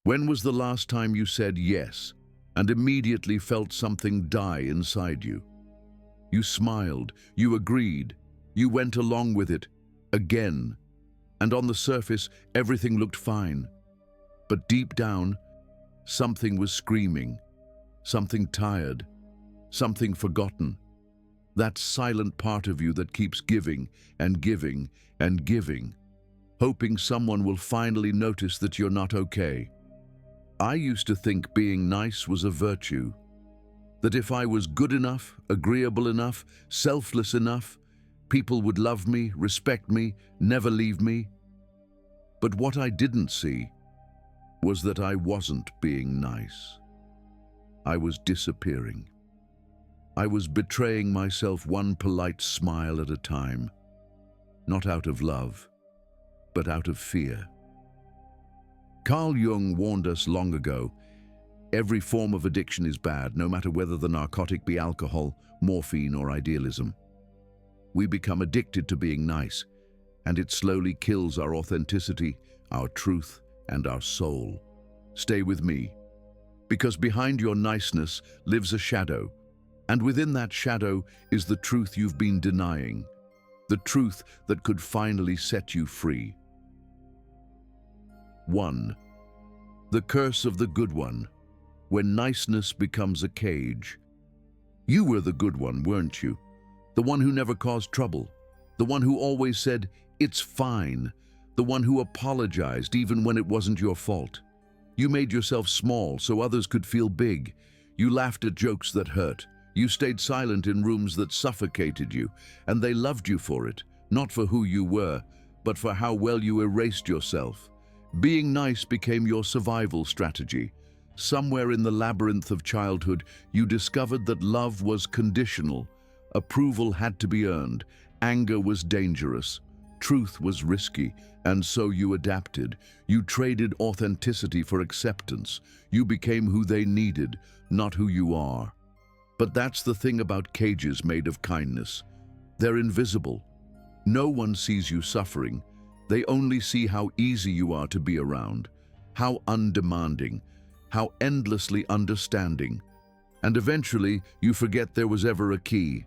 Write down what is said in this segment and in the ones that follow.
When was the last time you said yes and immediately felt something die inside you? You smiled, you agreed, you went along with it again, and on the surface everything looked fine. But deep down, something was screaming, something tired, something forgotten. That silent part of you that keeps giving and giving and giving, hoping someone will finally notice that you're not okay. I used to think being nice was a virtue, that if I was good enough, agreeable enough, selfless enough, people would love me, respect me, never leave me. But what I didn't see was that I wasn't being nice. I was disappearing. I was betraying myself one polite smile at a time, not out of love, but out of fear. Carl Jung warned us long ago, every form of addiction is bad, no matter whether the narcotic be alcohol, morphine, or idealism. We become addicted to being nice, and it slowly kills our authenticity, our truth, and our soul. Stay with me, because behind your niceness lives a shadow, and within that shadow is the truth you've been denying, the truth that could finally set you free. 1. The curse of the good one, when niceness becomes a cage. You were the good one, weren't you? The one who never caused trouble, the one who always said, "It's fine," the one who apologized even when it wasn't your fault. You made yourself small so others could feel big. You laughed at jokes that hurt. You stayed silent in rooms that suffocated you, and they loved you for it, not for who you were, but for how well you erased yourself. Being nice became your survival strategy. Somewhere in the labyrinth of childhood, you discovered that love was conditional. Approval had to be earned. Anger was dangerous. Truth was risky, and so you adapted. You traded authenticity for acceptance. You became who they needed, not who you are. But that's the thing about cages made of kindness. They're invisible. No one sees you suffering. They only see how easy you are to be around, how undemanding, how endlessly understanding. And eventually, you forget there was ever a key.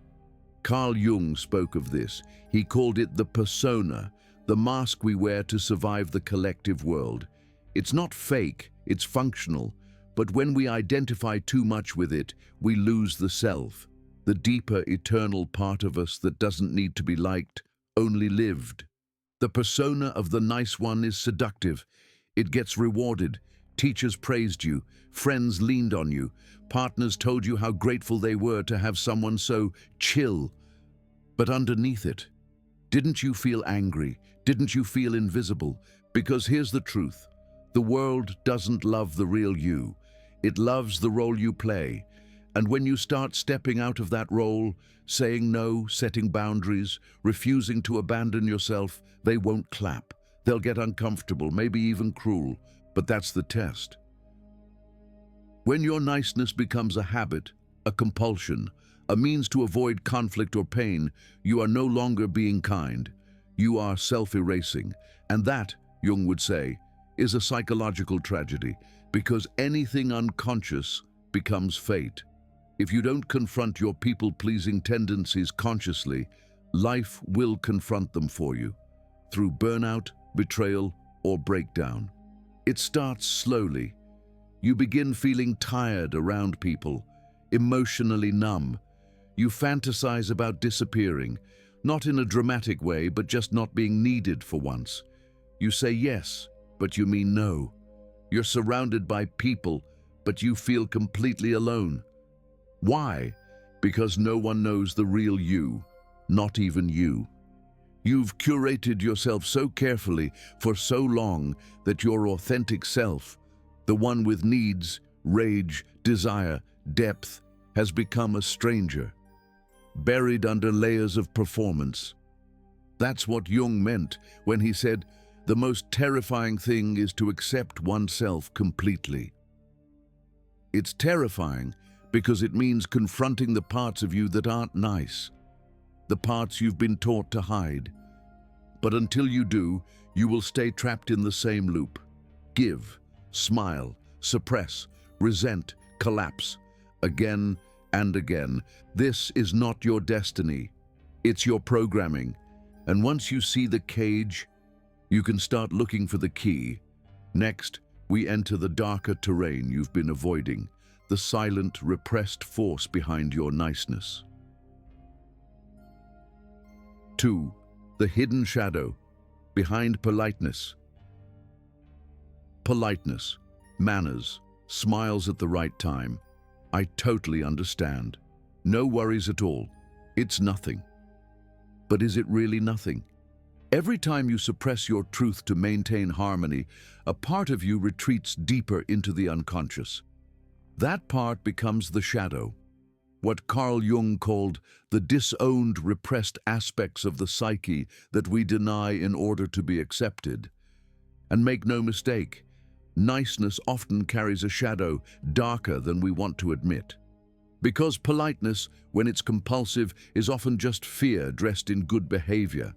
Carl Jung spoke of this. He called it the persona, the mask we wear to survive the collective world. It's not fake, it's functional, but when we identify too much with it, we lose the self, the deeper, eternal part of us that doesn't need to be liked, only lived. The persona of the nice one is seductive. It gets rewarded. Teachers praised you, friends leaned on you, partners told you how grateful they were to have someone so chill. But underneath it, didn't you feel angry? Didn't you feel invisible? Because here's the truth. The world doesn't love the real you. It loves the role you play. And when you start stepping out of that role, saying no, setting boundaries, refusing to abandon yourself, they won't clap. They'll get uncomfortable, maybe even cruel, but that's the test. When your niceness becomes a habit, a compulsion, a means to avoid conflict or pain, you are no longer being kind. You are self-erasing. And that, Jung would say, is a psychological tragedy, because anything unconscious becomes fate. If you don't confront your people-pleasing tendencies consciously, life will confront them for you, through burnout, betrayal, or breakdown. It starts slowly. You begin feeling tired around people, emotionally numb. You fantasize about disappearing, not in a dramatic way, but just not being needed for once. You say yes, but you mean no. You're surrounded by people, but you feel completely alone. Why? Because no one knows the real you, not even you. You've curated yourself so carefully for so long that your authentic self, the one with needs, rage, desire, depth, has become a stranger, buried under layers of performance. That's what Jung meant when he said, the most terrifying thing is to accept oneself completely. It's terrifying because it means confronting the parts of you that aren't nice, the parts you've been taught to hide. But until you do, you will stay trapped in the same loop. Give, smile, suppress, resent, collapse, again and again. This is not your destiny. It's your programming. And once you see the cage, you can start looking for the key. Next, we enter the darker terrain you've been avoiding, the silent, repressed force behind your niceness. 2. The hidden shadow behind politeness. Politeness, manners, smiles at the right time. I totally understand. No worries at all. It's nothing. But is it really nothing? Every time you suppress your truth to maintain harmony, a part of you retreats deeper into the unconscious. That part becomes the shadow, what Carl Jung called the disowned, repressed aspects of the psyche that we deny in order to be accepted. And make no mistake, niceness often carries a shadow darker than we want to admit. Because politeness, when it's compulsive, is often just fear dressed in good behavior.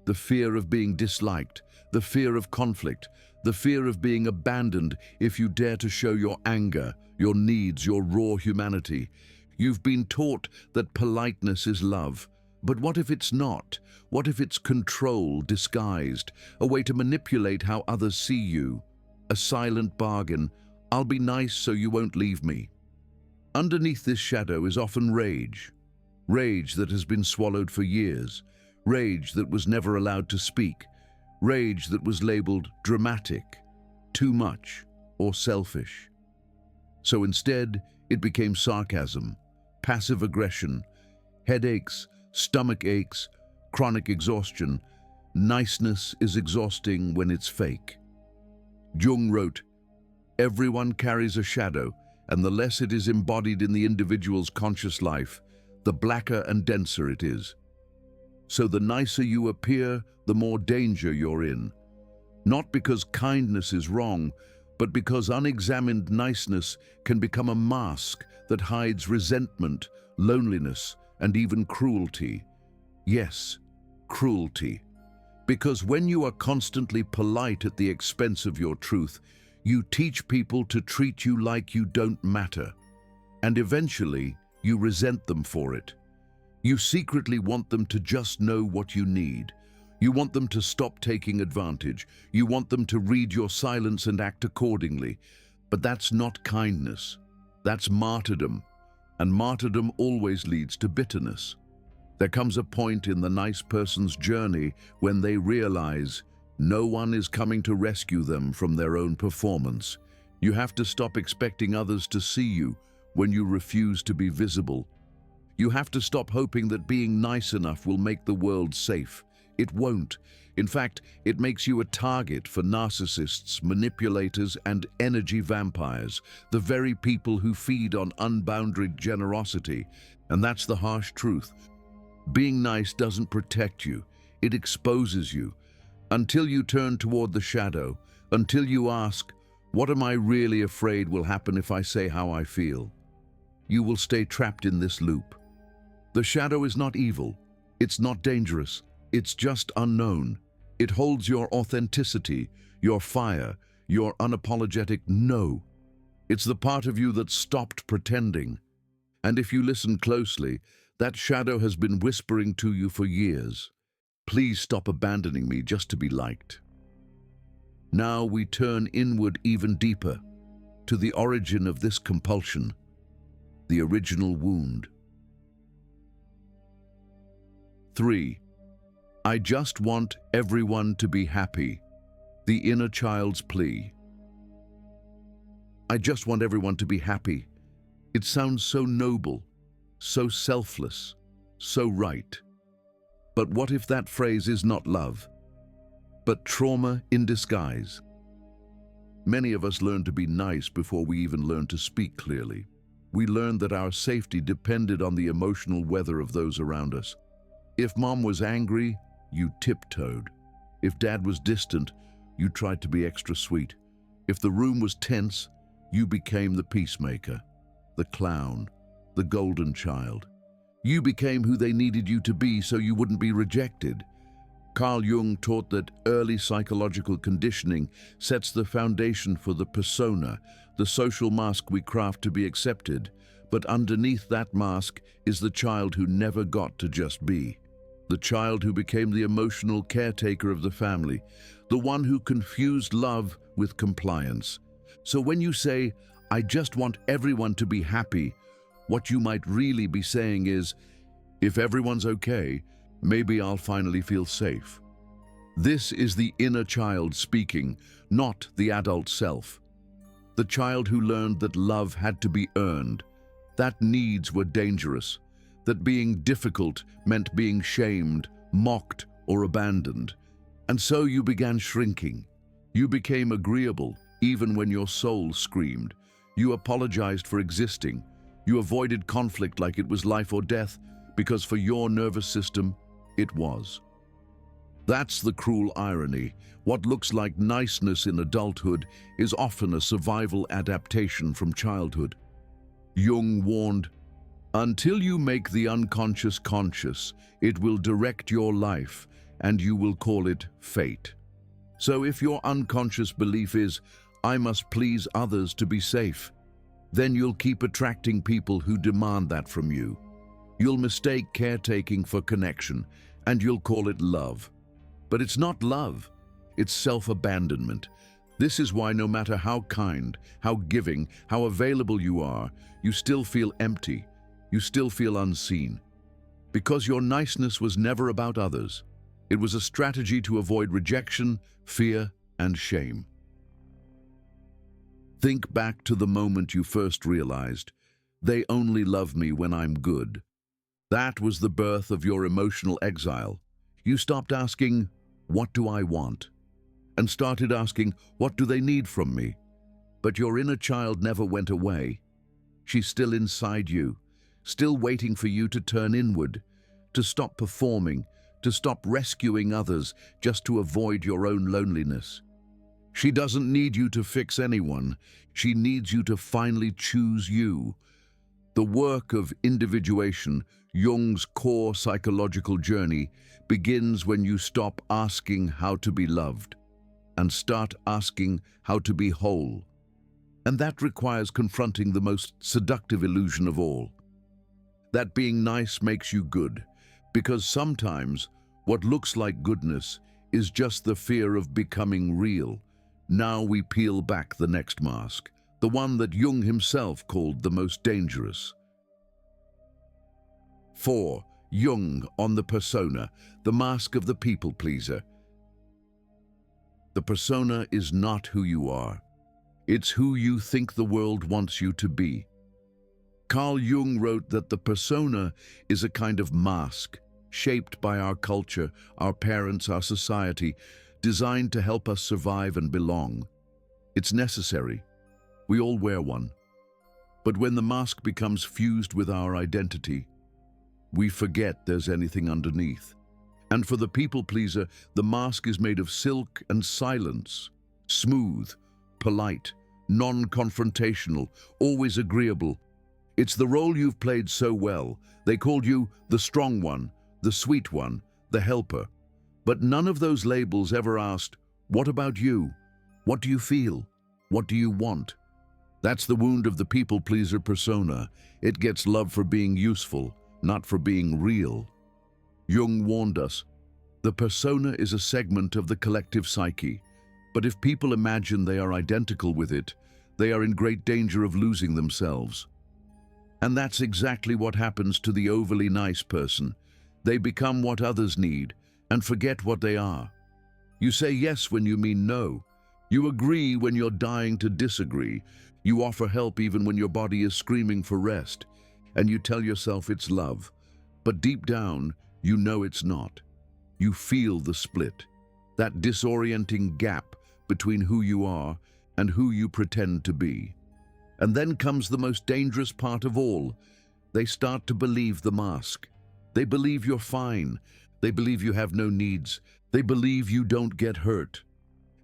The fear of being disliked, the fear of conflict, the fear of being abandoned if you dare to show your anger, your needs, your raw humanity. You've been taught that politeness is love. But what if it's not? What if it's control disguised, a way to manipulate how others see you? A silent bargain, I'll be nice so you won't leave me. Underneath this shadow is often rage. Rage that has been swallowed for years. Rage that was never allowed to speak. Rage that was labeled dramatic, too much, or selfish. So instead, it became sarcasm, passive aggression, headaches, stomach aches, chronic exhaustion. Niceness is exhausting when it's fake. Jung wrote, "Everyone carries a shadow, and the less it is embodied in the individual's conscious life, the blacker and denser it is. So the nicer you appear, the more danger you're in. Not because kindness is wrong, but because unexamined niceness can become a mask that hides resentment, loneliness, and even cruelty. Yes, cruelty. Because when you are constantly polite at the expense of your truth, you teach people to treat you like you don't matter. And eventually, you resent them for it. You secretly want them to just know what you need. You want them to stop taking advantage. You want them to read your silence and act accordingly. But that's not kindness. That's martyrdom. And martyrdom always leads to bitterness. There comes a point in the nice person's journey when they realize no one is coming to rescue them from their own performance. You have to stop expecting others to see you when you refuse to be visible. You have to stop hoping that being nice enough will make the world safe. It won't. In fact, it makes you a target for narcissists, manipulators, and energy vampires, the very people who feed on unbounded generosity. And that's the harsh truth. Being nice doesn't protect you. It exposes you. Until you turn toward the shadow, until you ask, what am I really afraid will happen if I say how I feel? You will stay trapped in this loop. The shadow is not evil. It's not dangerous. It's just unknown. It holds your authenticity, your fire, your unapologetic no. It's the part of you that stopped pretending. And if you listen closely, that shadow has been whispering to you for years. Please stop abandoning me just to be liked. Now we turn inward even deeper, to the origin of this compulsion, the original wound. 3. I just want everyone to be happy. The inner child's plea. I just want everyone to be happy. It sounds so noble, so selfless, so right. But what if that phrase is not love, but trauma in disguise? Many of us learn to be nice before we even learn to speak clearly. We learned that our safety depended on the emotional weather of those around us. If mom was angry, you tiptoed. If dad was distant, you tried to be extra sweet. If the room was tense, you became the peacemaker, the clown, the golden child. You became who they needed you to be so you wouldn't be rejected. Carl Jung taught that early psychological conditioning sets the foundation for the persona, the social mask we craft to be accepted, but underneath that mask is the child who never got to just be. The child who became the emotional caretaker of the family, the one who confused love with compliance. So when you say, "I just want everyone to be happy," what you might really be saying is, "If everyone's okay, maybe I'll finally feel safe." This is the inner child speaking, not the adult self. The child who learned that love had to be earned, that needs were dangerous, that being difficult meant being shamed, mocked, or abandoned. And so you began shrinking. You became agreeable, even when your soul screamed. You apologized for existing. You avoided conflict like it was life or death, because for your nervous system, it was. That's the cruel irony. What looks like niceness in adulthood is often a survival adaptation from childhood. Jung warned, "Until you make the unconscious conscious, it will direct your life, and you will call it fate." So if your unconscious belief is, "I must please others to be safe," then you'll keep attracting people who demand that from you. You'll mistake caretaking for connection, and you'll call it love. But it's not love, it's self-abandonment. This is why no matter how kind, how giving, how available you are, you still feel empty, you still feel unseen. Because your niceness was never about others. It was a strategy to avoid rejection, fear, and shame. Think back to the moment you first realized, "They only love me when I'm good." That was the birth of your emotional exile. You stopped asking, "What do I want?" and started asking, "What do they need from me?" But your inner child never went away. She's still inside you, still waiting for you to turn inward, to stop performing, to stop rescuing others just to avoid your own loneliness. She doesn't need you to fix anyone. She needs you to finally choose you. The work of individuation, Jung's core psychological journey, begins when you stop asking how to be loved and start asking how to be whole. And that requires confronting the most seductive illusion of all. That being nice makes you good, because sometimes what looks like goodness is just the fear of becoming real. Now we peel back the next mask, the one that Jung himself called the most dangerous. 4. Jung on the persona, the mask of the people pleaser. The persona is not who you are. It's who you think the world wants you to be. Carl Jung wrote that the persona is a kind of mask, shaped by our culture, our parents, our society, designed to help us survive and belong. It's necessary. We all wear one. But when the mask becomes fused with our identity, we forget there's anything underneath. And for the people pleaser, the mask is made of silk and silence, smooth, polite, non-confrontational, always agreeable. It's the role you've played so well. They called you the strong one, the sweet one, the helper. But none of those labels ever asked, "What about you? What do you feel? What do you want?" That's the wound of the people pleaser persona. It gets love for being useful, not for being real. Jung warned us, the persona is a segment of the collective psyche, but if people imagine they are identical with it, they are in great danger of losing themselves. And that's exactly what happens to the overly nice person. They become what others need and forget what they are. You say yes when you mean no. You agree when you're dying to disagree. You offer help even when your body is screaming for rest. And you tell yourself it's love. But deep down, you know it's not. You feel the split, that disorienting gap between who you are and who you pretend to be. And then comes the most dangerous part of all. They start to believe the mask. They believe you're fine. They believe you have no needs. They believe you don't get hurt.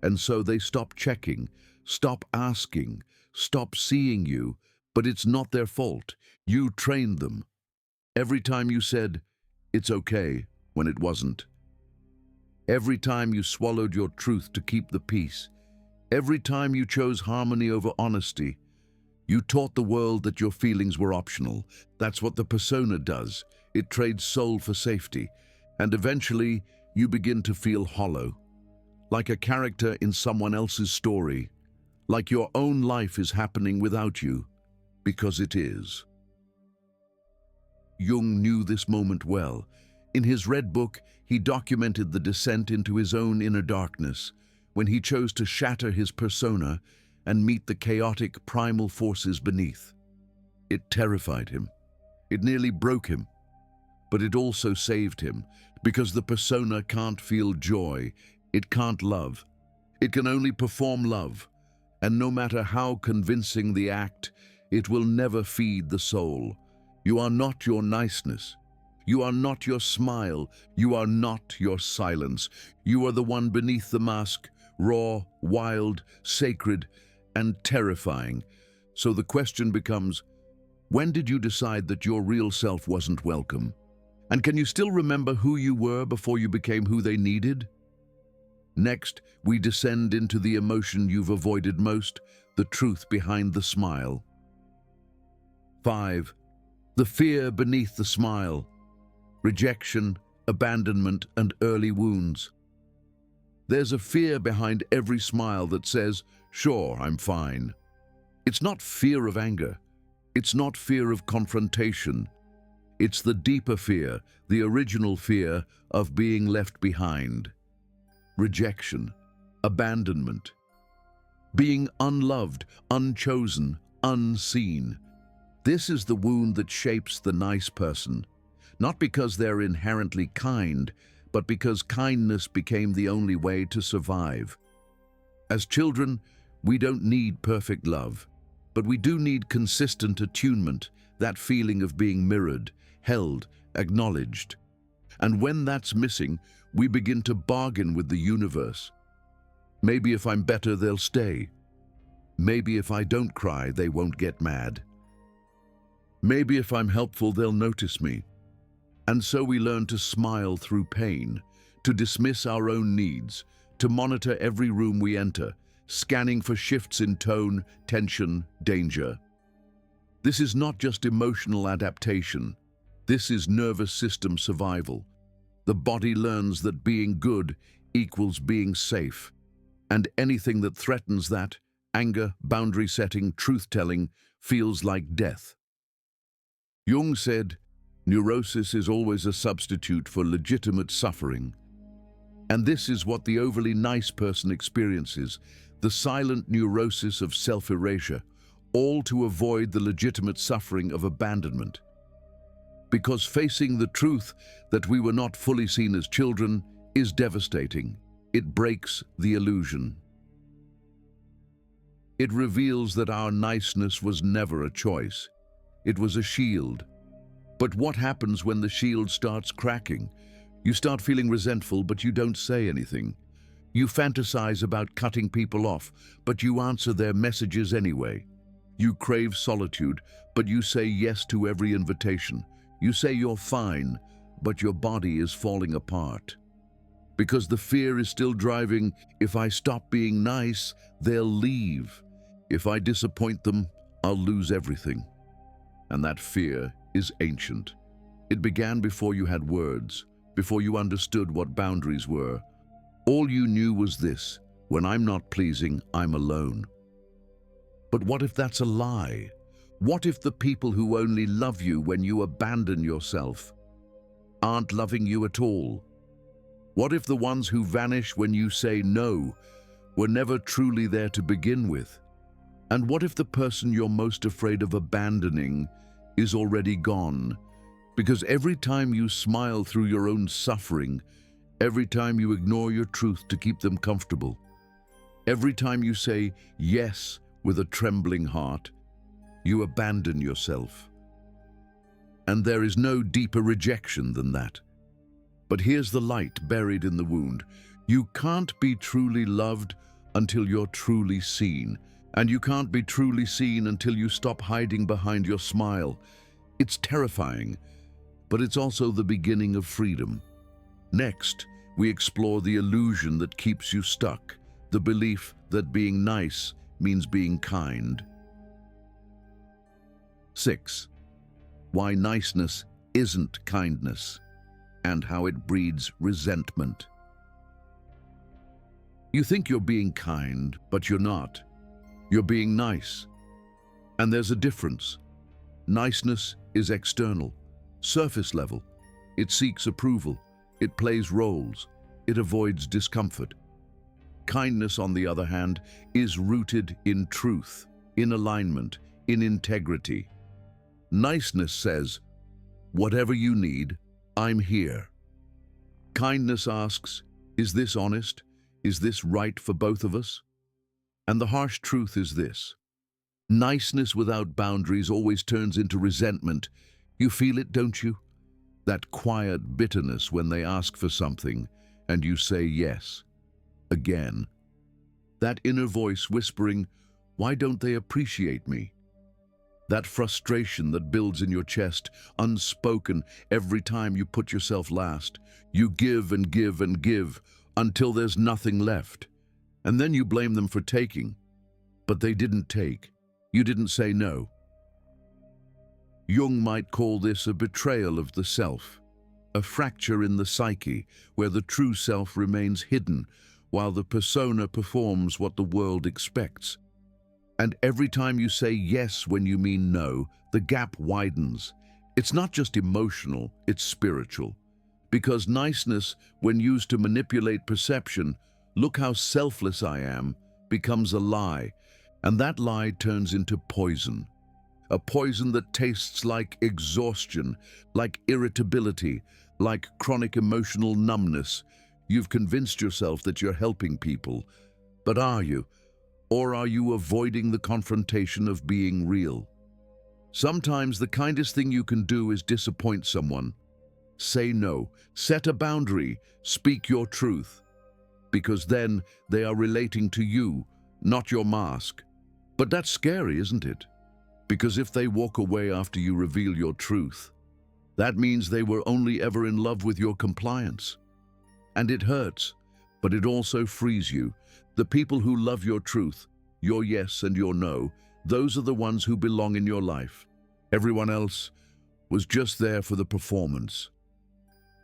And so they stop checking, stop asking, stop seeing you. But it's not their fault. You trained them. Every time you said, "It's okay," when it wasn't. Every time you swallowed your truth to keep the peace, every time you chose harmony over honesty, you taught the world that your feelings were optional. That's what the persona does. It trades soul for safety, and eventually you begin to feel hollow, like a character in someone else's story, like your own life is happening without you, because it is. Jung knew this moment well. In his Red Book, he documented the descent into his own inner darkness, when he chose to shatter his persona and meet the chaotic primal forces beneath. It terrified him. It nearly broke him. But it also saved him, because the persona can't feel joy, it can't love. It can only perform love, and no matter how convincing the act, it will never feed the soul. You are not your niceness. You are not your smile. You are not your silence. You are the one beneath the mask, raw, wild, sacred, and terrifying. So the question becomes, when did you decide that your real self wasn't welcome? And can you still remember who you were before you became who they needed? Next, we descend into the emotion you've avoided most, the truth behind the smile. 5. The fear beneath the smile. Rejection, abandonment, and early wounds. There's a fear behind every smile that says, "Sure, I'm fine." It's not fear of anger. It's not fear of confrontation. It's the deeper fear, the original fear of being left behind. Rejection, abandonment, being unloved, unchosen, unseen. This is the wound that shapes the nice person, not because they're inherently kind, but because kindness became the only way to survive. As children, we don't need perfect love, but we do need consistent attunement, that feeling of being mirrored, held, acknowledged. And when that's missing, we begin to bargain with the universe. Maybe if I'm better, they'll stay. Maybe if I don't cry, they won't get mad. Maybe if I'm helpful, they'll notice me. And so we learn to smile through pain, to dismiss our own needs, to monitor every room we enter, scanning for shifts in tone, tension, danger. This is not just emotional adaptation. This is nervous system survival. The body learns that being good equals being safe, and anything that threatens that, anger, boundary setting, truth-telling, feels like death. Jung said, neurosis is always a substitute for legitimate suffering. And this is what the overly nice person experiences, the silent neurosis of self-erasure, all to avoid the legitimate suffering of abandonment. Because facing the truth that we were not fully seen as children is devastating. It breaks the illusion. It reveals that our niceness was never a choice. It was a shield. But what happens when the shield starts cracking? You start feeling resentful, but you don't say anything. You fantasize about cutting people off, but you answer their messages anyway. You crave solitude, but you say yes to every invitation. You say you're fine, but your body is falling apart. Because the fear is still driving, if I stop being nice, they'll leave. If I disappoint them, I'll lose everything. And that fear is ancient. It began before you had words, before you understood what boundaries were. All you knew was this: when I'm not pleasing, I'm alone. But what if that's a lie? What if the people who only love you when you abandon yourself aren't loving you at all? What if the ones who vanish when you say no were never truly there to begin with? And what if the person you're most afraid of abandoning is already gone? Because every time you smile through your own suffering, every time you ignore your truth to keep them comfortable, every time you say yes with a trembling heart, you abandon yourself. And there is no deeper rejection than that. But here's the light buried in the wound. You can't be truly loved until you're truly seen. And you can't be truly seen until you stop hiding behind your smile. It's terrifying, but it's also the beginning of freedom. Next, we explore the illusion that keeps you stuck, the belief that being nice means being kind. 6. Why niceness isn't kindness, and how it breeds resentment. You think you're being kind, but you're not. You're being nice. And there's a difference. Niceness is external, surface level. It seeks approval. It plays roles. It avoids discomfort. Kindness, on the other hand, is rooted in truth, in alignment, in integrity. Niceness says, whatever you need, I'm here. Kindness asks, is this honest? Is this right for both of us? And the harsh truth is this. Niceness without boundaries always turns into resentment. You feel it, don't you? That quiet bitterness when they ask for something and you say yes. Again. That inner voice whispering, why don't they appreciate me? That frustration that builds in your chest, unspoken every time you put yourself last. You give and give and give until there's nothing left. And then you blame them for taking. But they didn't take. You didn't say no. Jung might call this a betrayal of the self, a fracture in the psyche where the true self remains hidden while the persona performs what the world expects. And every time you say yes when you mean no, the gap widens. It's not just emotional, it's spiritual. Because niceness, when used to manipulate perception, look how selfless I am, becomes a lie. And that lie turns into poison. A poison that tastes like exhaustion, like irritability, like chronic emotional numbness. You've convinced yourself that you're helping people. But are you? Or are you avoiding the confrontation of being real? Sometimes the kindest thing you can do is disappoint someone. Say no, set a boundary, speak your truth. Because then they are relating to you, not your mask. But that's scary, isn't it? Because if they walk away after you reveal your truth, that means they were only ever in love with your compliance. And it hurts, but it also frees you. The people who love your truth, your yes and your no, those are the ones who belong in your life. Everyone else was just there for the performance.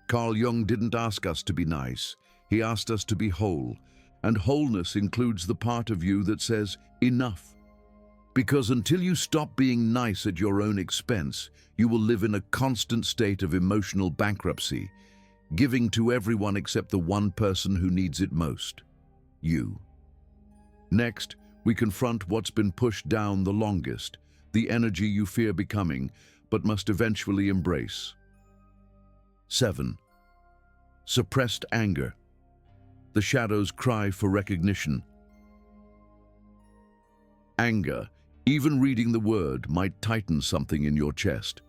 Carl Jung didn't ask us to be nice. He asked us to be whole. And wholeness includes the part of you that says, enough. Because until you stop being nice at your own expense, you will live in a constant state of emotional bankruptcy, giving to everyone except the one person who needs it most. You. Next, we confront what's been pushed down the longest, the energy you fear becoming, but must eventually embrace. 7. Suppressed anger. The shadows cry for recognition. Anger, even reading the word, might tighten something in your chest.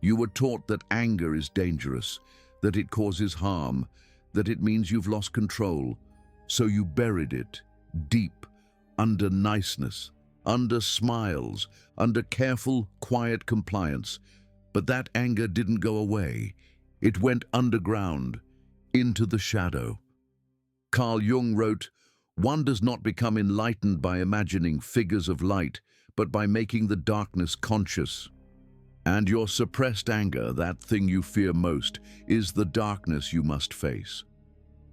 You were taught that anger is dangerous, that it causes harm, that it means you've lost control. So you buried it, deep, under niceness, under smiles, under careful, quiet compliance. But that anger didn't go away. It went underground, into the shadow. Carl Jung wrote, one does not become enlightened by imagining figures of light, but by making the darkness conscious. And your suppressed anger, that thing you fear most, is the darkness you must face.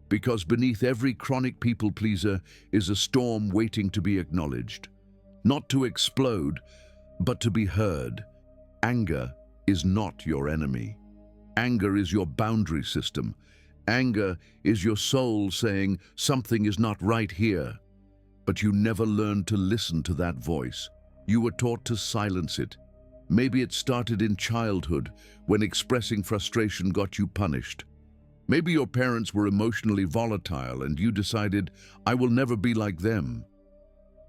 Because beneath every chronic people-pleaser is a storm waiting to be acknowledged. Not to explode, but to be heard. Anger is not your enemy. Anger is your boundary system. Anger is your soul saying, something is not right here. But you never learned to listen to that voice. You were taught to silence it. Maybe it started in childhood, when expressing frustration got you punished. Maybe your parents were emotionally volatile and you decided, I will never be like them.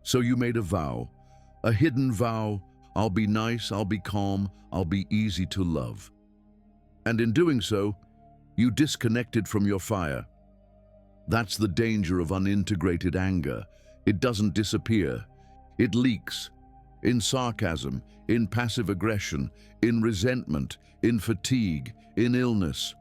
So you made a vow, a hidden vow, I'll be nice, I'll be calm, I'll be easy to love. And in doing so, you disconnected from your fire. That's the danger of unintegrated anger. It doesn't disappear. It leaks. In sarcasm, in passive aggression, in resentment, in fatigue, in illness.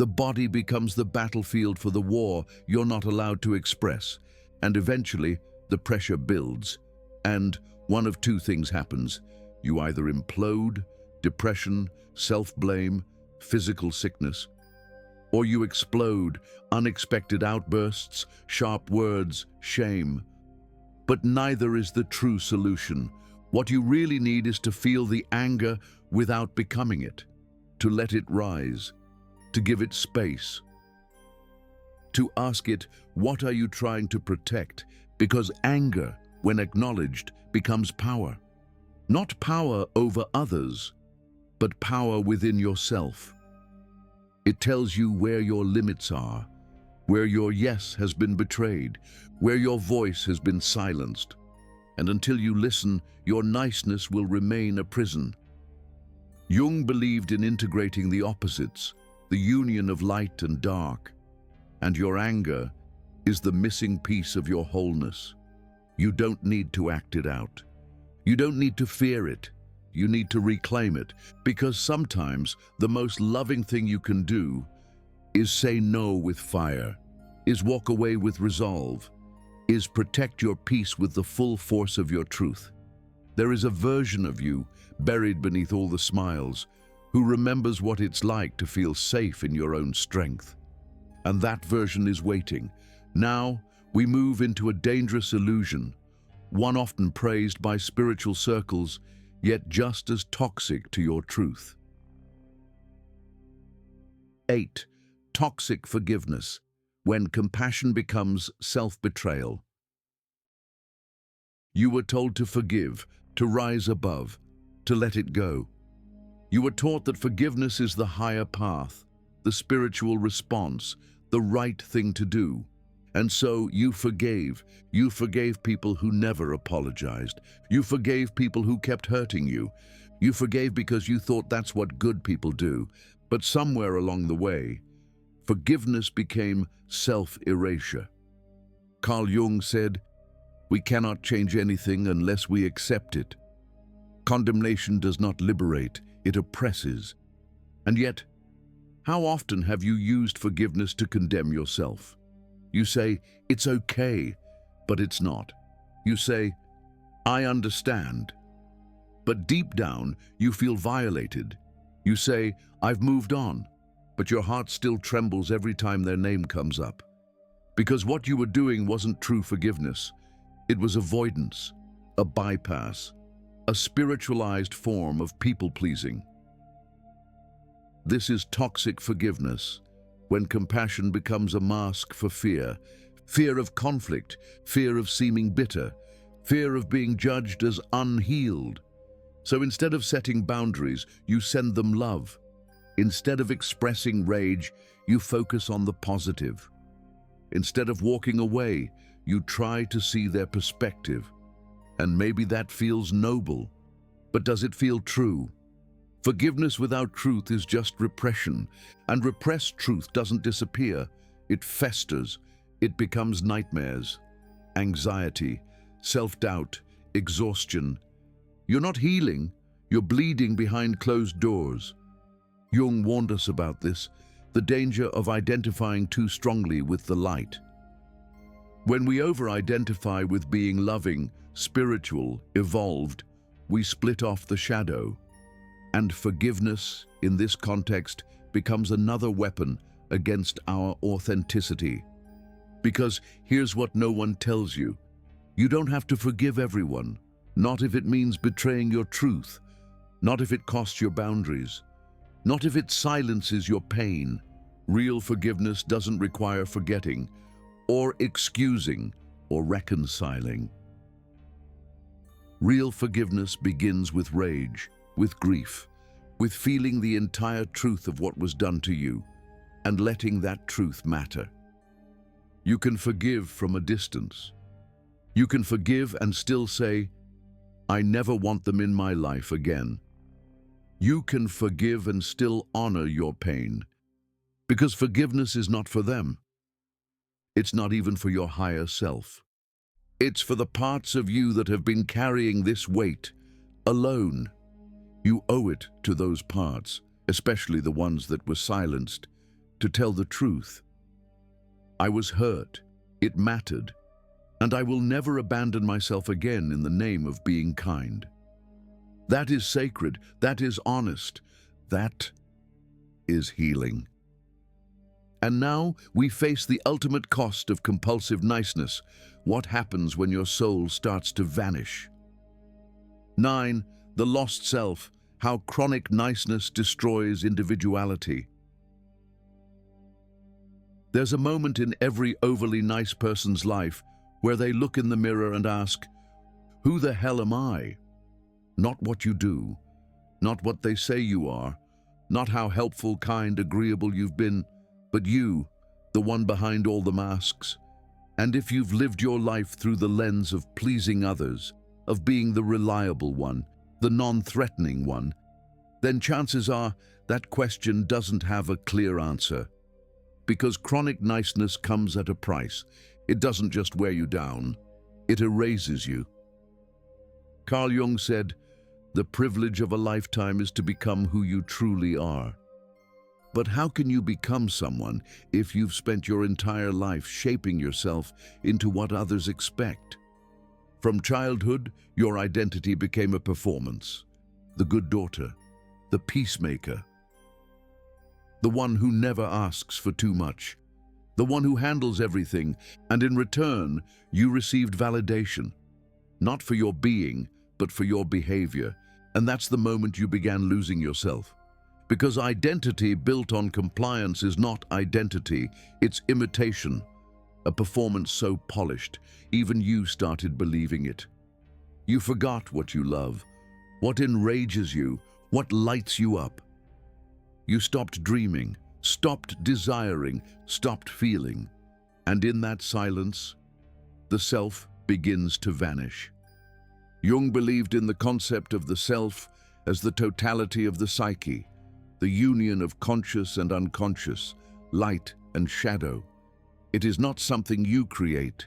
The body becomes the battlefield for the war you're not allowed to express, and eventually the pressure builds. And one of two things happens. You either implode, depression, self-blame, physical sickness, or you explode, unexpected outbursts, sharp words, shame. But neither is the true solution. What you really need is to feel the anger without becoming it, to let it rise, to give it space, to ask it, what are you trying to protect? Because anger, when acknowledged, becomes power. Not power over others, but power within yourself. It tells you where your limits are, where your yes has been betrayed, where your voice has been silenced. And until you listen, your niceness will remain a prison. Jung believed in integrating the opposites, the union of light and dark. And your anger is the missing piece of your wholeness. You don't need to act it out. You don't need to fear it. You need to reclaim it, because sometimes the most loving thing you can do is say no with fire, is walk away with resolve, is protect your peace with the full force of your truth. There is a version of you, buried beneath all the smiles, who remembers what it's like to feel safe in your own strength. And that version is waiting. Now, we move into a dangerous illusion, one often praised by spiritual circles, yet just as toxic to your truth. 8. Toxic forgiveness, when compassion becomes self-betrayal. You were told to forgive, to rise above, to let it go. You were taught that forgiveness is the higher path, the spiritual response, the right thing to do. And so you forgave. You forgave people who never apologized. You forgave people who kept hurting you. You forgave because you thought that's what good people do. But somewhere along the way, forgiveness became self-erasure. Carl Jung said, "We cannot change anything unless we accept it. Condemnation does not liberate, it oppresses." And yet, how often have you used forgiveness to condemn yourself? You say, "It's okay," but it's not. You say, "I understand," but deep down you feel violated. You say, "I've moved on," but your heart still trembles every time their name comes up. Because what you were doing wasn't true forgiveness. It was avoidance, a bypass, a spiritualized form of people-pleasing. This is toxic forgiveness, when compassion becomes a mask for fear. Fear of conflict, fear of seeming bitter, fear of being judged as unhealed. So instead of setting boundaries, you send them love. Instead of expressing rage, you focus on the positive. Instead of walking away, you try to see their perspective. And maybe that feels noble, but does it feel true? Forgiveness without truth is just repression, and repressed truth doesn't disappear. It festers. It becomes nightmares, anxiety, self-doubt, exhaustion. You're not healing, you're bleeding behind closed doors. Jung warned us about this, the danger of identifying too strongly with the light. When we over-identify with being loving, spiritual, evolved, we split off the shadow. And forgiveness, in this context, becomes another weapon against our authenticity. Because here's what no one tells you. You don't have to forgive everyone, not if it means betraying your truth, not if it costs your boundaries, not if it silences your pain. Real forgiveness doesn't require forgetting, or excusing, or reconciling. Real forgiveness begins with rage, with grief, with feeling the entire truth of what was done to you, and letting that truth matter. You can forgive from a distance. You can forgive and still say, "I never want them in my life again." You can forgive and still honor your pain, because forgiveness is not for them. It's not even for your higher self. It's for the parts of you that have been carrying this weight alone. You owe it to those parts, especially the ones that were silenced. to tell the truth. I was hurt, it mattered, and I will never abandon myself again in the name of being kind. That is sacred, that is honest, that is healing. And now we face the ultimate cost of compulsive niceness. What happens when your soul starts to vanish? 9. The lost self, how chronic niceness destroys individuality. There's a moment in every overly nice person's life where they look in the mirror and ask, "Who the hell am I?" Not what you do, not what they say you are, not how helpful, kind, agreeable you've been, but you, the one behind all the masks. And if you've lived your life through the lens of pleasing others, of being the reliable one, the non-threatening one, then chances are that question doesn't have a clear answer. Because chronic niceness comes at a price. It doesn't just wear you down, it erases you. Carl Jung said, "The privilege of a lifetime is to become who you truly are." But how can you become someone if you've spent your entire life shaping yourself into what others expect? From childhood, your identity became a performance. The good daughter, the peacemaker, the one who never asks for too much, the one who handles everything, and in return, you received validation, not for your being, but for your behavior. And that's the moment you began losing yourself. Because identity built on compliance is not identity, it's imitation. A performance so polished, even you started believing it. You forgot what you love, what enrages you, what lights you up. You stopped dreaming, stopped desiring, stopped feeling. And in that silence, the self begins to vanish. Jung believed in the concept of the self as the totality of the psyche, the union of conscious and unconscious, light and shadow. It is not something you create,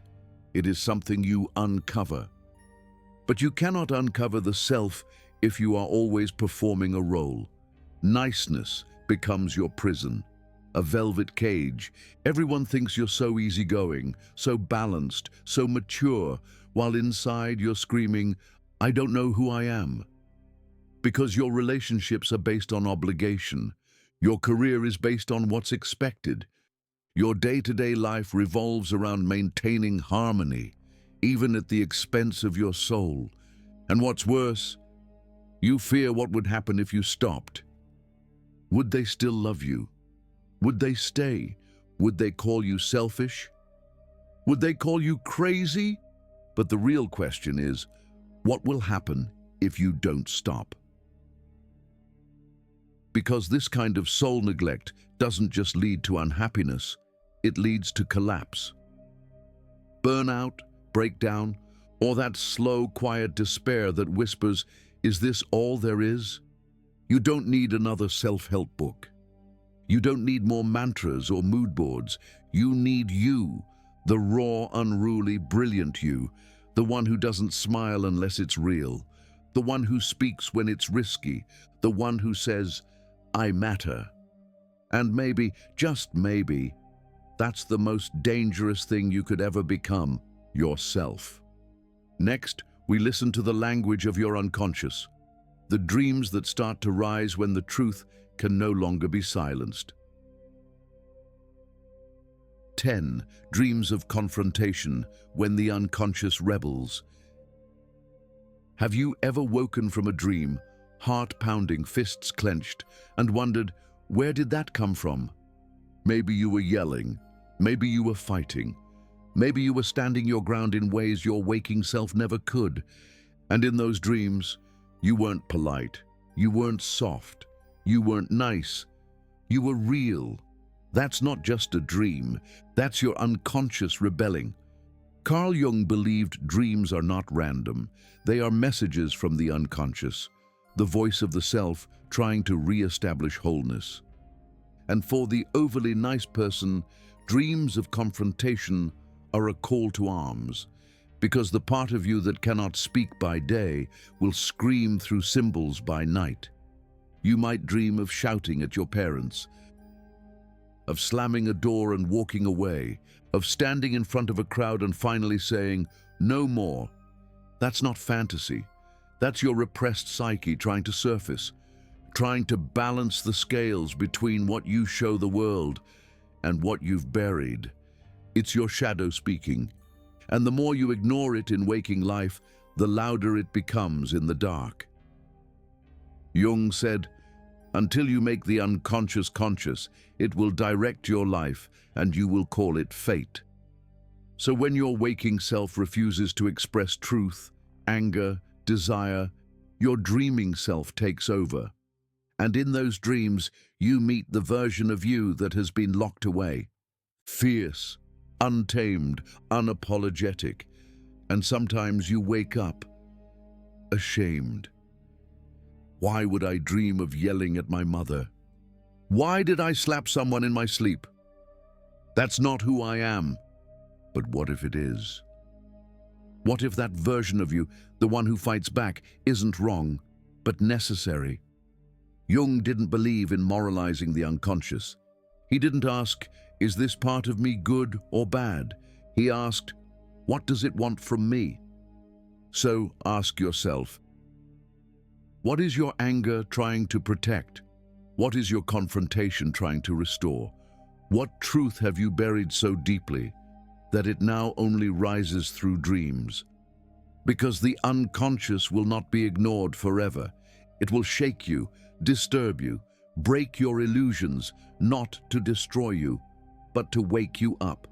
it is something you uncover. But you cannot uncover the self if you are always performing a role. Niceness becomes your prison, a velvet cage. Everyone thinks you're so easygoing, so balanced, so mature, while inside you're screaming, "I don't know who I am." Because your relationships are based on obligation. Your career is based on what's expected. Your day-to-day life revolves around maintaining harmony, even at the expense of your soul. And what's worse, you fear what would happen if you stopped. Would they still love you? Would they stay? Would they call you selfish? Would they call you crazy? But the real question is, what will happen if you don't stop? Because this kind of soul neglect doesn't just lead to unhappiness, it leads to collapse. Burnout, breakdown, or that slow, quiet despair that whispers, "Is this all there is?" You don't need another self-help book. You don't need more mantras or mood boards. You need you, the raw, unruly, brilliant you, the one who doesn't smile unless it's real, the one who speaks when it's risky, the one who says, "I matter." And maybe, just maybe, that's the most dangerous thing you could ever become, yourself. Next, we listen to the language of your unconscious, the dreams that start to rise when the truth can no longer be silenced. 10. Dreams of confrontation, when the unconscious rebels. Have you ever woken from a dream, heart pounding, fists clenched, and wondered, where did that come from? Maybe you were yelling, maybe you were fighting, maybe you were standing your ground in ways your waking self never could. And in those dreams, you weren't polite, you weren't soft, you weren't nice, you were real. That's not just a dream, that's your unconscious rebelling. Carl Jung believed dreams are not random, they are messages from the unconscious, the voice of the self trying to re-establish wholeness. And for the overly nice person, dreams of confrontation are a call to arms, because the part of you that cannot speak by day will scream through symbols by night. You might dream of shouting at your parents, of slamming a door and walking away, of standing in front of a crowd and finally saying, "No more." That's not fantasy. That's your repressed psyche trying to surface, trying to balance the scales between what you show the world and what you've buried. It's your shadow speaking, and the more you ignore it in waking life, the louder it becomes in the dark. Jung said, "Until you make the unconscious conscious, it will direct your life and you will call it fate." So when your waking self refuses to express truth, anger, desire, your dreaming self takes over. And in those dreams, you meet the version of you that has been locked away. Fierce, untamed, unapologetic. And sometimes you wake up ashamed. Why would I dream of yelling at my mother? Why did I slap someone in my sleep? That's not who I am. But what if it is? What if that version of you, the one who fights back, isn't wrong, but necessary? Jung didn't believe in moralizing the unconscious. He didn't ask, "Is this part of me good or bad?" He asked, "What does it want from me?" So ask yourself, what is your anger trying to protect? What is your confrontation trying to restore? What truth have you buried so deeply that it now only rises through dreams? Because the unconscious will not be ignored forever. It will shake you, disturb you, break your illusions, not to destroy you, but to wake you up.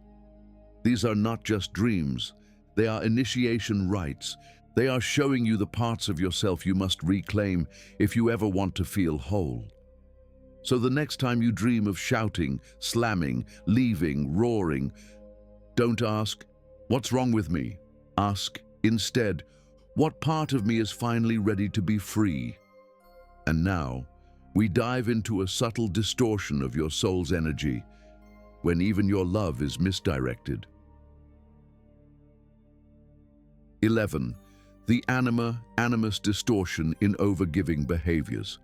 These are not just dreams. They are initiation rites. They are showing you the parts of yourself you must reclaim if you ever want to feel whole. So the next time you dream of shouting, slamming, leaving, roaring, don't ask, "What's wrong with me?" Ask, instead, "What part of me is finally ready to be free?" And now, we dive into a subtle distortion of your soul's energy, when even your love is misdirected. 11. The animus distortion in overgiving behaviors.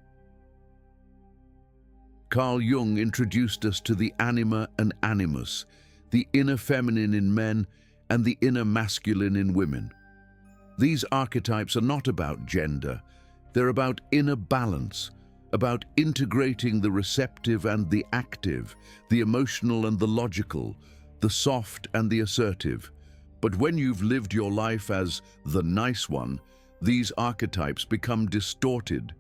Carl Jung introduced us to the anima and animus, the inner feminine in men and the inner masculine in women. These archetypes are not about gender. They're about inner balance, about integrating the receptive and the active, the emotional and the logical, the soft and the assertive. But when you've lived your life as the nice one, these archetypes become distorted.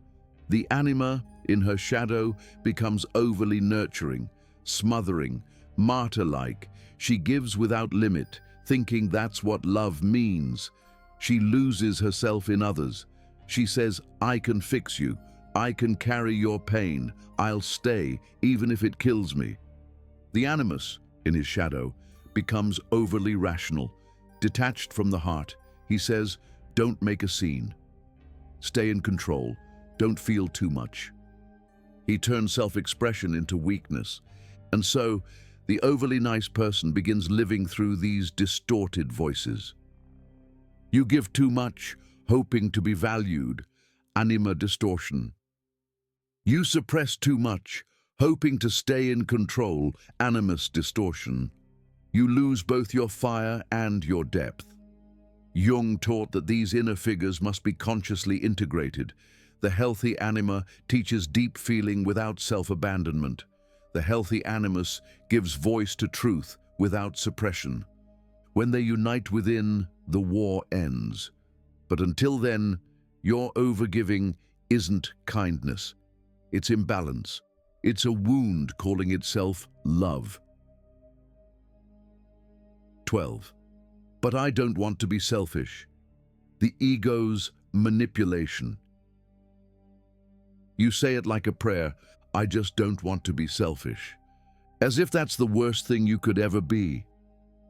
The anima, in her shadow, becomes overly nurturing, smothering, martyr-like. She gives without limit, thinking that's what love means. She loses herself in others. She says, "I can fix you. I can carry your pain. I'll stay, even if it kills me." The animus, in his shadow, becomes overly rational, detached from the heart. He says, "Don't make a scene. Stay in control. Don't feel too much." He turns self-expression into weakness. And so, the overly nice person begins living through these distorted voices. You give too much, hoping to be valued. Anima distortion. You suppress too much, hoping to stay in control. Animus distortion. You lose both your fire and your depth. Jung taught that these inner figures must be consciously integrated. The healthy anima teaches deep feeling without self-abandonment. The healthy animus gives voice to truth without suppression. When they unite within, the war ends. But until then, your overgiving isn't kindness. It's imbalance. It's a wound calling itself love. 12. But I don't want to be selfish. The ego's manipulation. You say it like a prayer, "I just don't want to be selfish." As if that's the worst thing you could ever be.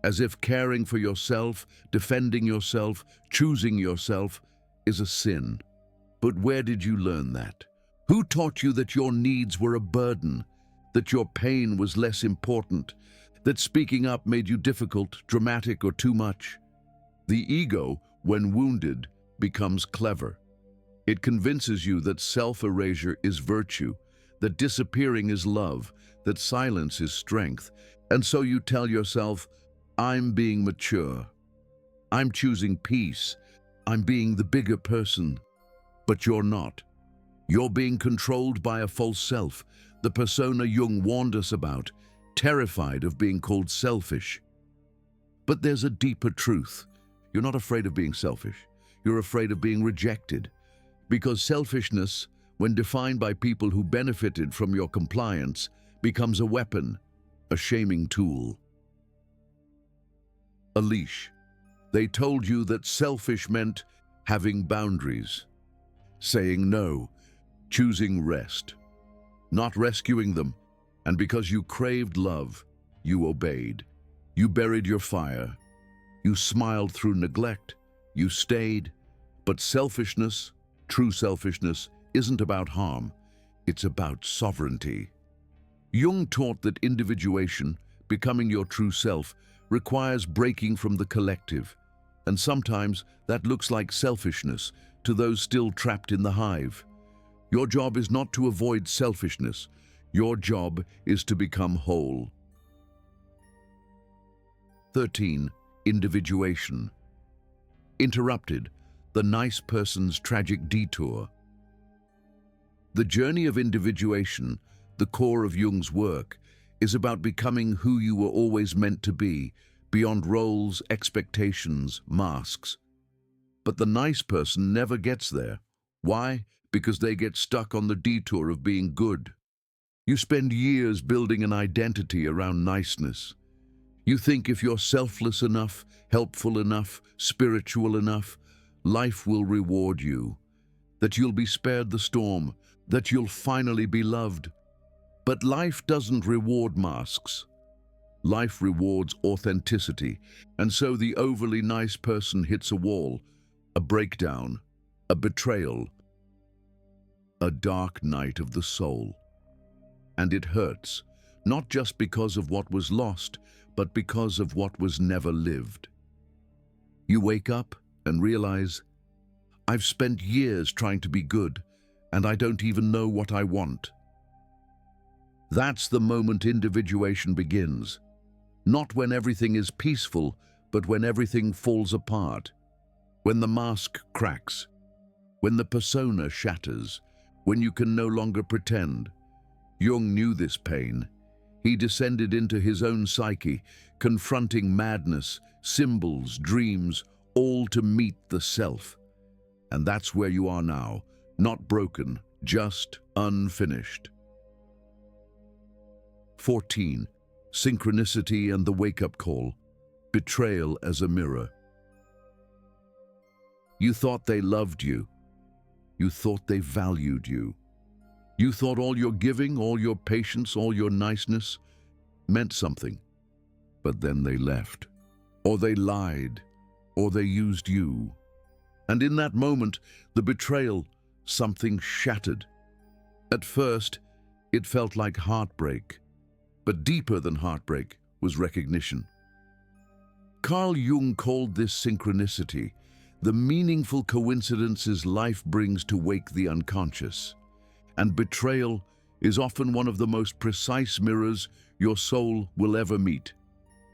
As if caring for yourself, defending yourself, choosing yourself is a sin. But where did you learn that? Who taught you that your needs were a burden, that your pain was less important, that speaking up made you difficult, dramatic, or too much? The ego, when wounded, becomes clever. It convinces you that self-erasure is virtue, that disappearing is love, that silence is strength, and so you tell yourself, I'm being mature. I'm choosing peace. I'm being the bigger person. But you're not. You're being controlled by a false self, the persona Jung warned us about, terrified of being called selfish. But there's a deeper truth. You're not afraid of being selfish. You're afraid of being rejected. Because selfishness, when defined by people who benefited from your compliance, becomes a weapon, a shaming tool. A leash. They told you that selfish meant having boundaries, saying no, choosing rest, not rescuing them, and because you craved love, you obeyed. You buried your fire. You smiled through neglect. You stayed. But selfishness, true selfishness, isn't about harm. It's about sovereignty. Jung taught that individuation, becoming your true self, requires breaking from the collective. And sometimes that looks like selfishness to those still trapped in the hive. Your job is not to avoid selfishness. Your job is to become whole. 13. Individuation. Interrupted, the nice person's tragic detour. The journey of individuation, the core of Jung's work, is about becoming who you were always meant to be, beyond roles, expectations, masks. But the nice person never gets there. Why? Because they get stuck on the detour of being good. You spend years building an identity around niceness. You think if you're selfless enough, helpful enough, spiritual enough, life will reward you, that you'll be spared the storm, that you'll finally be loved. But life doesn't reward masks. Life rewards authenticity, and so the overly nice person hits a wall, a breakdown, a betrayal, a dark night of the soul. And it hurts, not just because of what was lost, but because of what was never lived. You wake up and realize, I've spent years trying to be good, and I don't even know what I want. That's the moment individuation begins. Not when everything is peaceful, but when everything falls apart. When the mask cracks. When the persona shatters. When you can no longer pretend. Jung knew this pain. He descended into his own psyche, confronting madness, symbols, dreams, all to meet the self. And that's where you are now, not broken, just unfinished. 14. Synchronicity and the wake-up call. Betrayal as a mirror. You thought they loved you. You thought they valued you. You thought all your giving, all your patience, all your niceness meant something. But then they left. Or they lied. Or they used you. And in that moment, the betrayal, something shattered. At first, it felt like heartbreak. But deeper than heartbreak was recognition. Carl Jung called this synchronicity, the meaningful coincidences life brings to wake the unconscious. And betrayal is often one of the most precise mirrors your soul will ever meet.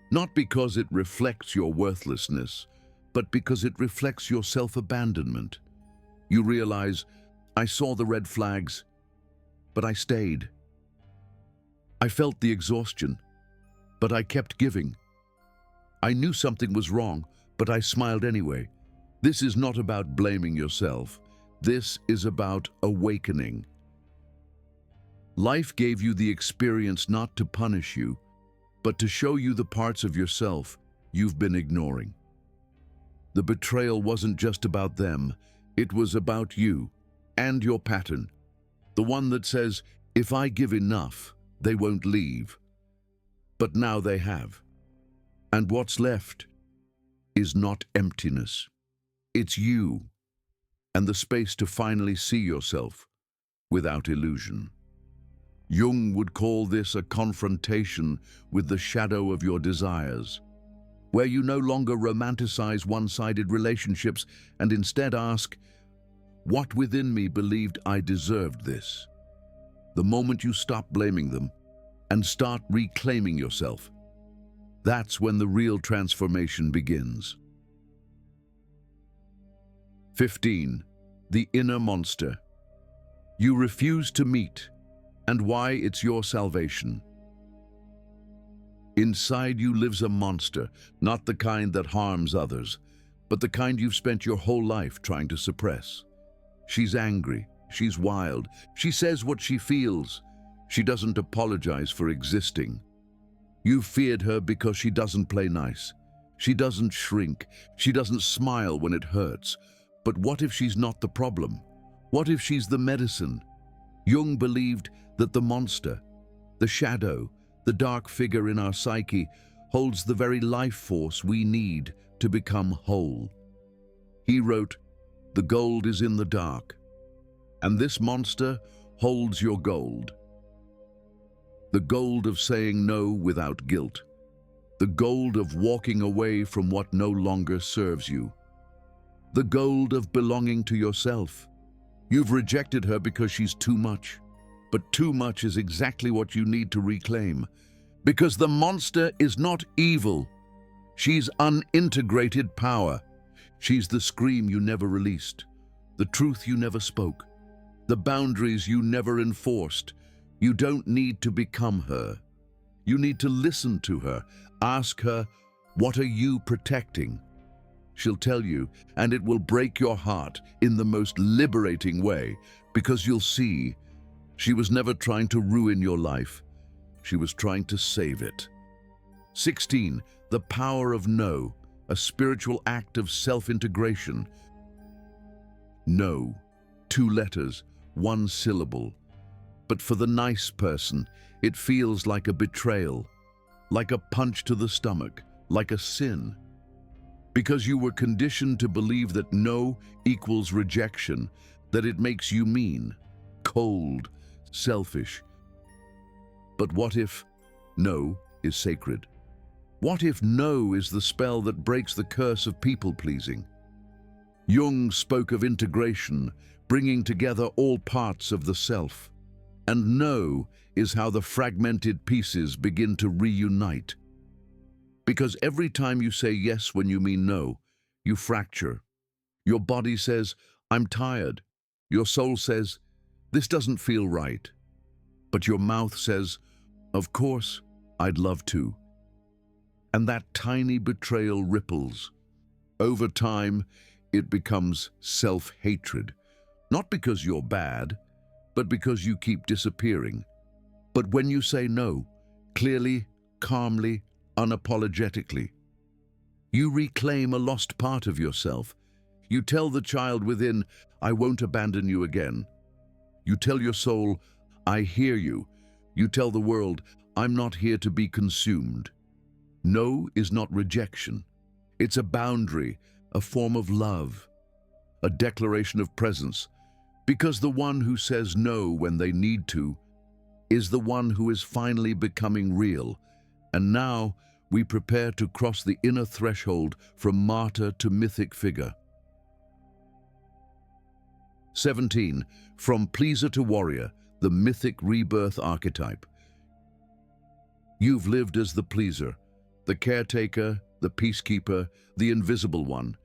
Not because it reflects your worthlessness, but because it reflects your self-abandonment. You realize, I saw the red flags, but I stayed. I felt the exhaustion, but I kept giving. I knew something was wrong, but I smiled anyway. This is not about blaming yourself. This is about awakening. Life gave you the experience not to punish you, but to show you the parts of yourself you've been ignoring. The betrayal wasn't just about them, it was about you and your pattern. The one that says, if I give enough, they won't leave. But now they have. And what's left is not emptiness. It's you, and the space to finally see yourself without illusion. Jung would call this a confrontation with the shadow of your desires, where you no longer romanticize one-sided relationships and instead ask, what within me believed I deserved this? The moment you stop blaming them, and start reclaiming yourself. That's when the real transformation begins. 15. The inner monster. You refuse to meet, and why it's your salvation. Inside you lives a monster, not the kind that harms others, but the kind you've spent your whole life trying to suppress. She's angry, she's wild, she says what she feels. She doesn't apologize for existing. You've feared her because she doesn't play nice. She doesn't shrink, she doesn't smile when it hurts. But what if she's not the problem? What if she's the medicine? Jung believed that the monster, the shadow, the dark figure in our psyche, holds the very life force we need to become whole. He wrote, "The gold is in the dark, and this monster holds your gold." The gold of saying no without guilt. The gold of walking away from what no longer serves you. The gold of belonging to yourself. You've rejected her because she's too much. But too much is exactly what you need to reclaim. Because the monster is not evil. She's unintegrated power. She's the scream you never released, the truth you never spoke, the boundaries you never enforced. You don't need to become her. You need to listen to her. Ask her, what are you protecting? She'll tell you, and it will break your heart in the most liberating way, because you'll see she was never trying to ruin your life. She was trying to save it. 16. The power of no, a spiritual act of self-integration. No, 2 letters, 1 syllable. But for the nice person, it feels like a betrayal, like a punch to the stomach, like a sin. Because you were conditioned to believe that no equals rejection, that it makes you mean, cold, selfish. But what if no is sacred? What if no is the spell that breaks the curse of people-pleasing? Jung spoke of integration, bringing together all parts of the self. And no is how the fragmented pieces begin to reunite. Because every time you say yes when you mean no, you fracture. Your body says, I'm tired. Your soul says, this doesn't feel right. But your mouth says, of course, I'd love to. And that tiny betrayal ripples. Over time, it becomes self-hatred. Not because you're bad, but because you keep disappearing. But when you say no, clearly, calmly, unapologetically, you reclaim a lost part of yourself. You tell the child within, I won't abandon you again. You tell your soul, I hear you. You tell the world, I'm not here to be consumed. No is not rejection. It's a boundary, a form of love, a declaration of presence, because the one who says no when they need to is the one who is finally becoming real. And now we prepare to cross the inner threshold from martyr to mythic figure. 17. From pleaser to warrior, the mythic rebirth archetype. You've lived as the pleaser, the caretaker, the peacekeeper, the invisible one.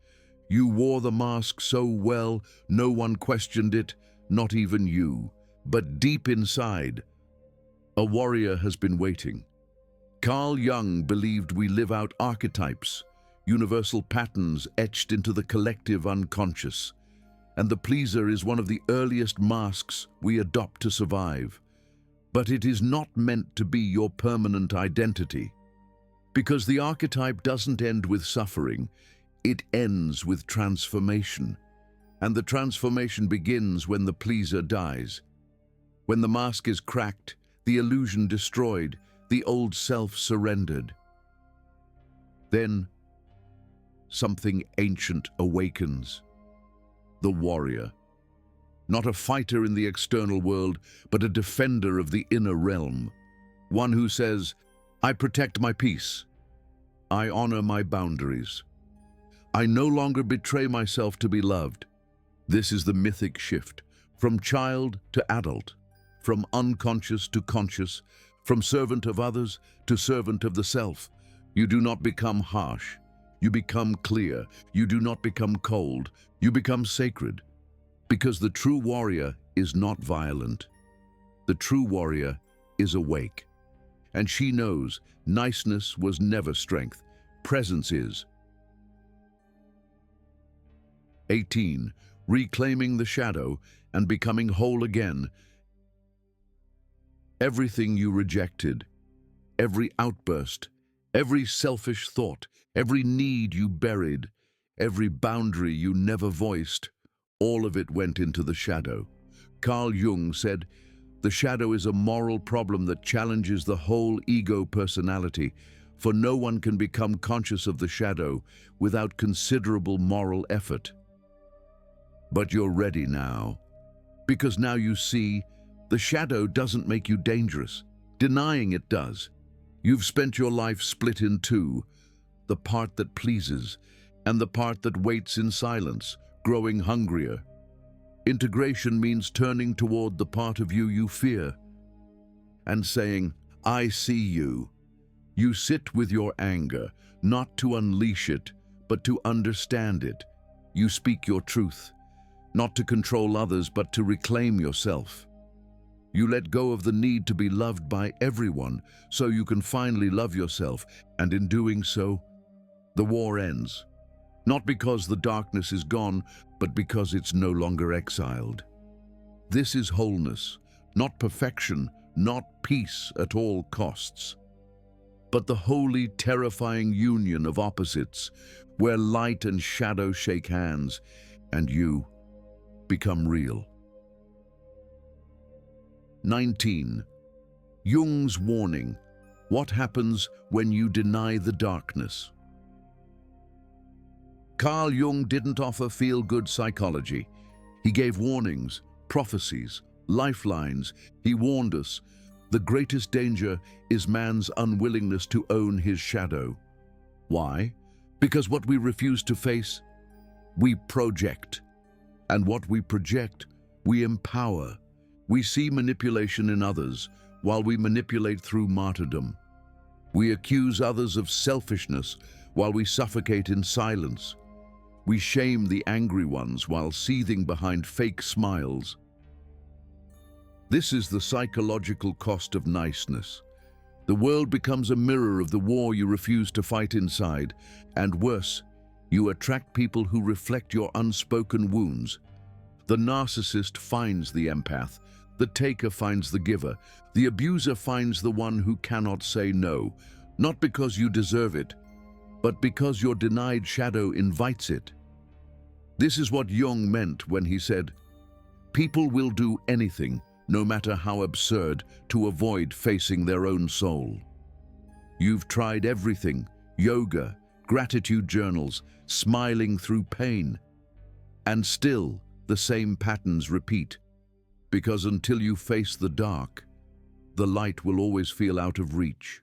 You wore the mask so well, no one questioned it, not even you. But deep inside, a warrior has been waiting. Carl Jung believed we live out archetypes, universal patterns etched into the collective unconscious. And the pleaser is one of the earliest masks we adopt to survive. But it is not meant to be your permanent identity. Because the archetype doesn't end with suffering, it ends with transformation. And the transformation begins when the pleaser dies. When the mask is cracked, the illusion destroyed, the old self surrendered. Then, something ancient awakens. The warrior. Not a fighter in the external world, but a defender of the inner realm. One who says, I protect my peace. I honor my boundaries. I no longer betray myself to be loved. This is the mythic shift, from child to adult, from unconscious to conscious, From servant of others to servant of the self, you do not become harsh. You become clear. You do not become cold. You become sacred. Because the true warrior is not violent. The true warrior is awake. And she knows niceness was never strength. Presence is. 18. Reclaiming the shadow and becoming whole again. Everything you rejected, every outburst, every selfish thought, every need you buried, every boundary you never voiced, all of it went into the shadow. Carl Jung said, "The shadow is a moral problem that challenges the whole ego personality, for no one can become conscious of the shadow without considerable moral effort." But you're ready now, because now you see the shadow doesn't make you dangerous. Denying it does. You've spent your life split in two, the part that pleases and the part that waits in silence, growing hungrier. Integration means turning toward the part of you you fear and saying, "I see you." You sit with your anger, not to unleash it, but to understand it. You speak your truth, not to control others, but to reclaim yourself. You let go of the need to be loved by everyone so you can finally love yourself, and in doing so, the war ends. Not because the darkness is gone, but because it's no longer exiled. This is wholeness, not perfection, not peace at all costs, but the holy, terrifying union of opposites, where light and shadow shake hands, and you become real. 19. Jung's warning. What happens when you deny the darkness? Carl Jung didn't offer feel-good psychology. He gave warnings, prophecies, lifelines. He warned us, the greatest danger is man's unwillingness to own his shadow. Why? Because what we refuse to face, we project. And what we project, we empower. We see manipulation in others, while we manipulate through martyrdom. We accuse others of selfishness, while we suffocate in silence. We shame the angry ones, while seething behind fake smiles. This is the psychological cost of niceness. The world becomes a mirror of the war you refuse to fight inside, and worse, you attract people who reflect your unspoken wounds. The narcissist finds the empath. The taker finds the giver. The abuser finds the one who cannot say no, not because you deserve it, but because your denied shadow invites it. This is what Jung meant when he said, "People will do anything, no matter how absurd, to avoid facing their own soul." You've tried everything: yoga, gratitude journals, smiling through pain, and still the same patterns repeat. Because until you face the dark, the light will always feel out of reach.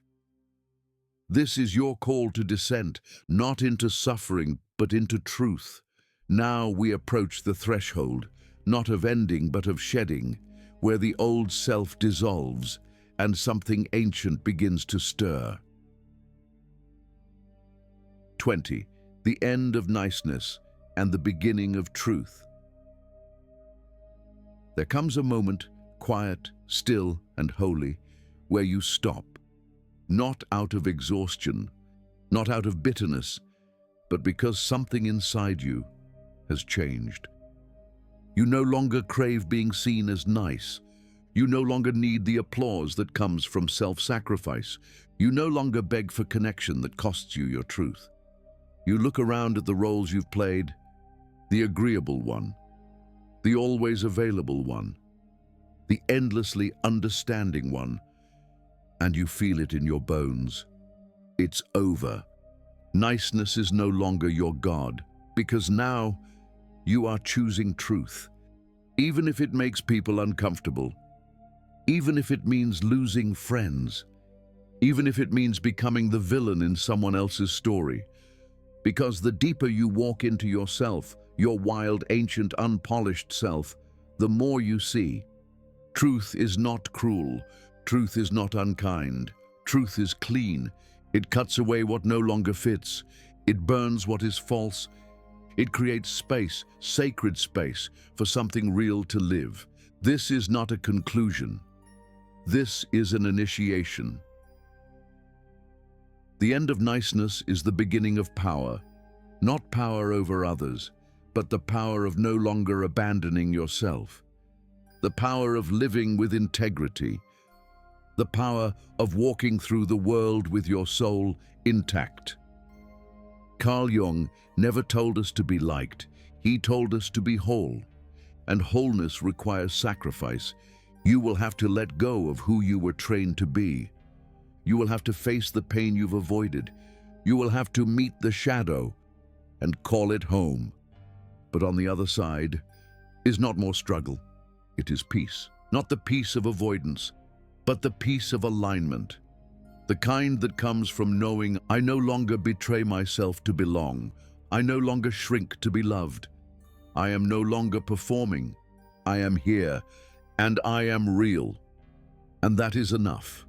This is your call to descent, not into suffering, but into truth. Now we approach the threshold, not of ending, but of shedding, where the old self dissolves and something ancient begins to stir. 20. The end of niceness and the beginning of truth. There comes a moment, quiet, still, and holy, where you stop, not out of exhaustion, not out of bitterness, but because something inside you has changed. You no longer crave being seen as nice. You no longer need the applause that comes from self-sacrifice. You no longer beg for connection that costs you your truth. You look around at the roles you've played, the agreeable one, the always available one, the endlessly understanding one, and you feel it in your bones. It's over. Niceness is no longer your God, because now you are choosing truth, even if it makes people uncomfortable, even if it means losing friends, even if it means becoming the villain in someone else's story. Because the deeper you walk into yourself, your wild, ancient, unpolished self, the more you see. Truth is not cruel. Truth is not unkind. Truth is clean. It cuts away what no longer fits. It burns what is false. It creates space, sacred space, for something real to live. This is not a conclusion. This is an initiation. The end of niceness is the beginning of power. Not power over others, but the power of no longer abandoning yourself. The power of living with integrity. The power of walking through the world with your soul intact. Carl Jung never told us to be liked. He told us to be whole. And wholeness requires sacrifice. You will have to let go of who you were trained to be. You will have to face the pain you've avoided. You will have to meet the shadow and call it home. But on the other side is not more struggle. It is peace. Not the peace of avoidance, but the peace of alignment. The kind that comes from knowing I no longer betray myself to belong. I no longer shrink to be loved. I am no longer performing. I am here, and I am real. And that is enough.